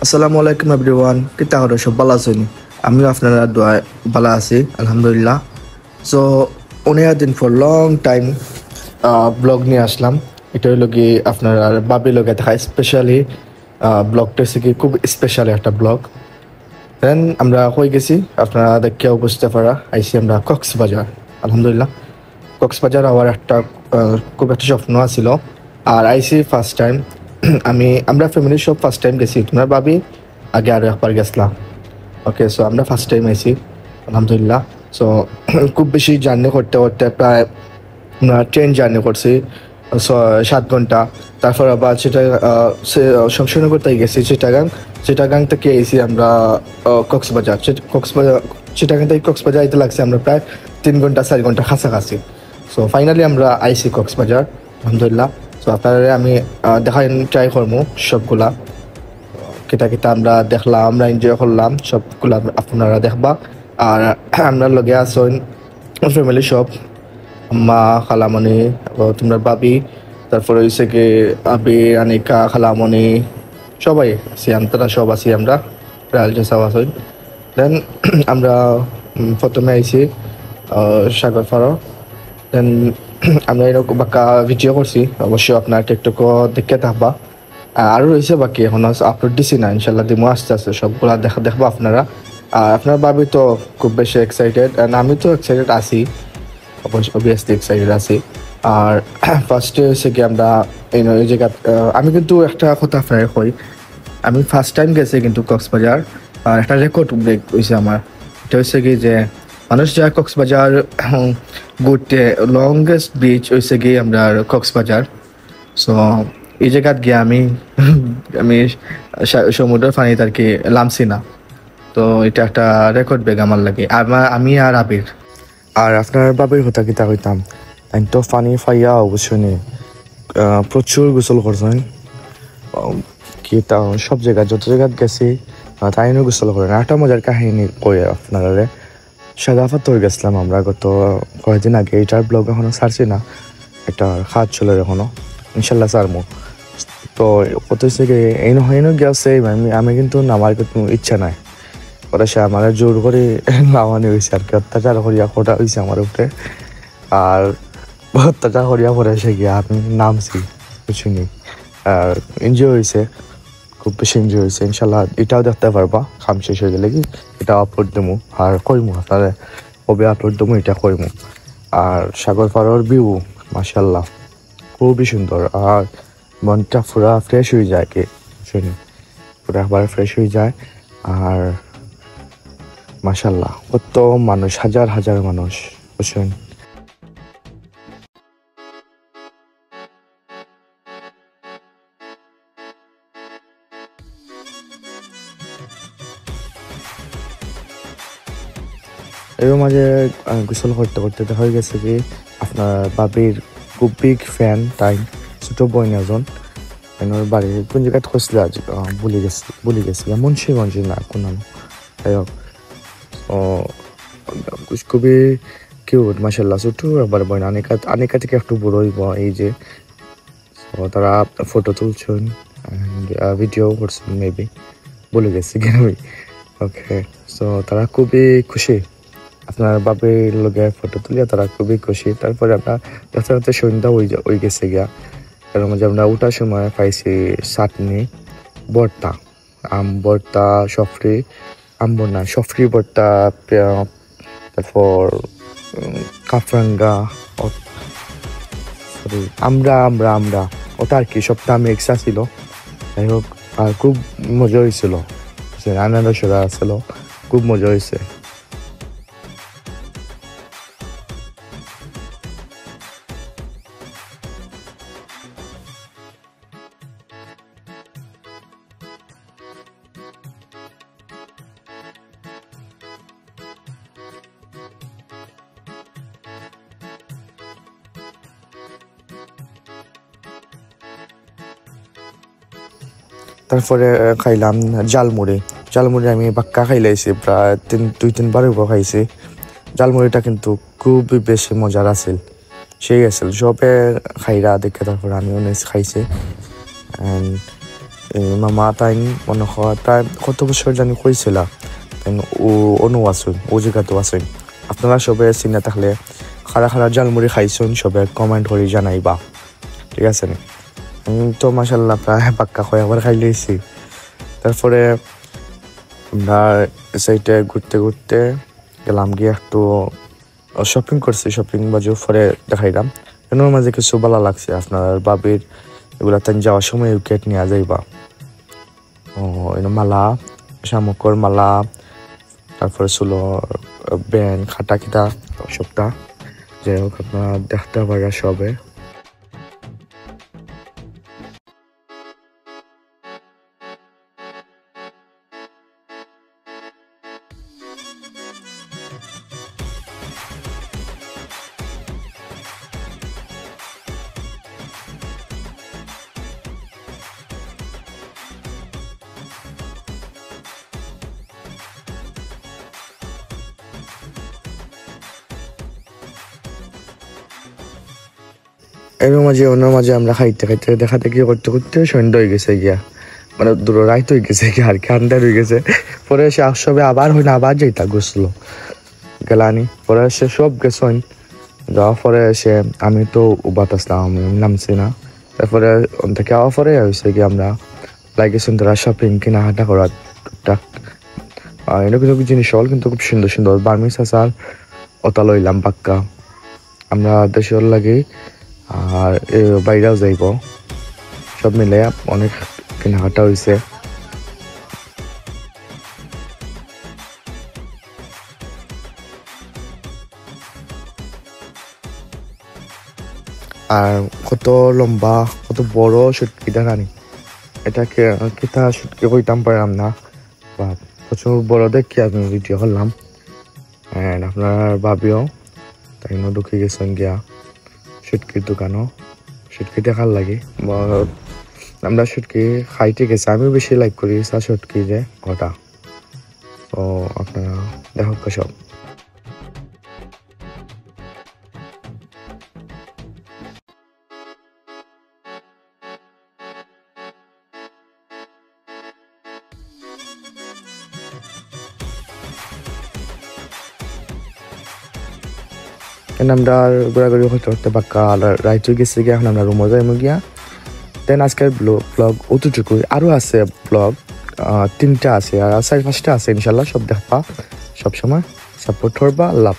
আসসালামু আলাইকুম এভরিওয়ান, কিতা হলো সব ভালো আছেন? আমিও আপনারা দোয়া ভালো আছি আলহামদুলিল্লাহ। সো অনেক দিন ফর লং টাইম ব্লগ নিয়ে আসলাম। এটা হলো কি আপনার বাবি লগে দেখা স্পেশালি ব্লগটা হচ্ছে কি খুব স্পেশাল একটা ব্লগ। দেন আমরা হয়ে গেছি, আপনারা দেখেও বুঝতে পারা আইসি আমরা কক্সবাজার। আলহামদুলিল্লাহ কক্সবাজার আমার একটা খুব একটা স্বপ্ন ছিল। আর আইসি ফার্স্ট টাইম আমরা ফ্যামিলির সব ফার্স্ট টাইম গেছি, তোমার ভাবি আগে আরো একবার গেছিলাম। ওকে, সো আমরা ফার্স্ট টাইম আইসি আলহামদুলিল্লাহ। সো খুব বেশি জার্নি করতে করতে প্রায় ট্রেন জার্নি করছি 7 ঘন্টা। তারপর আবার সেটা শমশেরনগর থেকে গেছি চিটাগাং। চিটাগাং থেকে এসি আমরা কক্সবাজার। চিটাগাং থেকে কক্সবাজার আইতে লাগছে আমরা প্রায় 3 ঘন্টা 4 ঘন্টা কাছাকাছি। সো ফাইনালি আমরা আইসি কক্সবাজার আলহামদুলিল্লাহ। সো আপনারা আমি দেখাই ট্রাই করবো সবগুলা কিতা কিতা আমরা দেখলাম, আমরা এনজয় করলাম সবগুলা আপনারা দেখবা। আর আমরা লগে আসুন ফ্যামিলি সব, আম্মা খালামণি তোমরা বাবি, তারপরে হয়েছে কি আবি আনিকা খালামণি সবাই আছি, আমরা সব আছি, আমরা রায়াল সব আসুন। দেন আমরা প্রথমে আইছি সাগর ফারো। দেন আমরা এরকম বাক্কা ভিডিও করছি, অবশ্যই আপনার টিকটকও দেখে থাকবা। আরও রয়েছে বাকি এখন আপলোড দিছি না, ইনশাল্লাহ দিমো আস্তে আস্তে সবগুলা দেখবো আপনারা। আর আপনার ভাবি তো খুব বেশি এক্সাইটেড, অ্যান্ড আমি তো এক্সাইটেড আছি, অবভিয়াসলি এক্সাইটেড আছি। আর ফার্স্টে হচ্ছে কি আমরা এই জায়গা আমি কিন্তু একটা কথা আপনার কই, আমি ফার্স্ট টাইম গেছি কিন্তু কক্সবাজার। আর একটা রেকর্ড ব্রেক হয়েছে আমার। এটা হচ্ছে কি যে মানুষ যায় কক্সবাজার ঘুরতে, লংগেস্ট বিচ হয়েছে কি আমরা কক্সবাজার। সো এই জায়গাত গিয়ে আমি সমুদ্রের পানিতে আর কি নামছি না। তো এটা একটা রেকর্ড ব্রেক আমার লাগে, আমি আর আবির। আর আপনার বাবির কথা কিতা কইতাম, আমি তো পানি ফাইয়া অবশ্যই নেই প্রচুর গোসল করছেন। কি তা সব জায়গায় যত জায়গায় গেছি তাইনও গোসল করেন। একটা মজার কাহিনী কই আপনারা, সাদা পাথর গেছিলাম আমরা গত কয়েকদিন আগে। এটার ব্লগ এখনো ছাড়ছি না, এটা খাত চলে এখনো, ইনশাল্লাহ ছাড়মু। তো কত হচ্ছে কি এই গেছে, আমি কিন্তু নামার কোনো ইচ্ছা নাই, ওরা সে আমার জোর করে নামানি হয়েছে আর কি, অত্যাচার করিয়া খোটা হয়েছে আমার উপরে। আর অত্যাচার করিয়া পরে এসে গিয়া আমি নামছি বুঝিনি। আর এনজয় হয়েছে, খুব বেশি এনজয় হয়েছে। ইনশাল্লাহ এটাও দেখতে পারবা খাম শেষ হয়ে গেলে কি এটা আপলোড দেবো আর কইমু আপনারা কবে আপলোড দেবো এটা কইমু। আর সাগর পাড়ার ভিউ মাশাল্লাহ খুবই সুন্দর, আর মনটা পুরা ফ্রেশ হয়ে যায় কি শুনি, পুরা একবার ফ্রেশ হয়ে যায়। আর মাশাল্লাহ কত মানুষ, হাজার হাজার মানুষ বুঝছেন। এর মাঝে গোসল করতে করতে দেখা গেছে কি আপনার বাবির খুব বিগ ফ্যান তাই ছোট বোন একজন, ওর বাড়ি কোন জায়গায় খসলে আজ ভুলে গেছি মুন্সিগঞ্জ না কোন যাই হোক। ও খুবই কিউট মাশাল্লাহ, ছোট একবার বোন। আনিকা থেকে একটু বড় হইব এই যে। তারা ফটো তুলছেন, ভিডিও করছেন মেবি, বলে গেছি কেন। ওকে, সো তারা খুবই খুশি আপনার বাপের লগে ফটো তুলিয়া, তারা খুবই খুশি। তারপরে আমরা রাতে রাতে সন্ধ্যা হয়ে গেছে গিয়া, তার মাঝে আমরা উঠার সময় পাইছি চাটনি ভর্তা, আম ভর্তা, সফরি ভর্তা, তারপর কাফরাঙ্গা, সরি আমরা ওটা আর কি সবটা মিক্সা ছিল। যাই হোক, আর খুব মজা হয়েছিল, আনন্দ সরা ছিল, খুব মজা হয়েছে। তারপরে খাইলাম জালমুড়ি আমি বাক্কা খাইলাইছি, প্রায় 2-3 বার উপর খাইছি। জালমুড়িটা কিন্তু খুবই বেশি মজার আছিল, সেই আছিল সবে খাইরা দেখে। তারপরে আমিও খাইছি, মামা তাই মনে হয় তাই কত বছর জানি কইছিল তাই ও অনু আসুন ও জায়গাতেও আসুন আপনারা সবে চিনে থাকলে খারা খারা জালমুড়ি খাইছুন সবে কমেন্ট করে জানাইবা ঠিক আছে নি তো মাসাল্লাহ প্রায় পাক্কা কয়েকবার খাই লিয়েছি তারপরে আমরা সাইডে ঘুরতে ঘুরতে গেলাম গিয়ে একটু শপিং করছি শপিং বাজু পরে দেখাইলাম এর মাঝে কিছু ভালো লাগছে আপনার বাবির এগুলা তাই যাওয়ার সময় উইকেট নিয়ে যাইবা মালা শামুকর মালা তারপরে ছিল ব্যান খাটা খিটা সবটা যাই হোক আপনারা দেখতে পারা সবে এর মাঝে অন্যের মাঝে আমরা খাইতে খাইতে দেখা দেখি করতে করতে সন্ধ্যা হয়ে গেছে গিয়া মানে দূর রাইত হয়ে গেছে গিয়া আর কি আন্দার হয়ে গেছে পরে সে সবে আবার হইলে আবার যাইতা গেছিল গেলানি পরে সে সব গেছেন যাওয়ার পরে এসে আমি তো উবাত আসলাম আমি নামছি না তারপরে থেকে আওয়ার পরে হয়েছে কি আমরা লাগেছেন তারা শপিং কেনাকাটা করার টুকটাক এটা কিছু জিনিস হল কিন্তু খুব সুন্দর সুন্দর বার্মিস আচার ওটা লইলাম পাক্কা আমরা দেশের লাগে আর বাইরেও যাইব সব মিলে অনেক কেনাকাটা হয়েছে আর কত লম্বা কত বড় সুটকিটা রানি এটাকে কিতা সুটকি কইতাম পারলাম না বা প্রচুর বড় দেখি আমি ভিডিও করলাম আপনার ভাবিও তাই ঢুকে গেছেন গিয়া সুটকির দোকানও সুটকি দেখার লাগে আমরা সুটকি খাইতে গেছি আমিও বেশি লাইক করি সুটকি যে ওটা তো আপনারা দেখো সব আমরা ঘোরাঘুরি করতে করতে পাক্কা রাইট হয়ে গেছি গিয়ে এখন আমরা রুমে যাইমু গিয়া দেন আজকের ব্লগ অতটুকুই আরও আছে ব্লগ 3টা আছে আর 4-5টা আছে ইনশাল্লাহ সব দেখবা সবসময় সাপোর্ট করবা আল্লাহ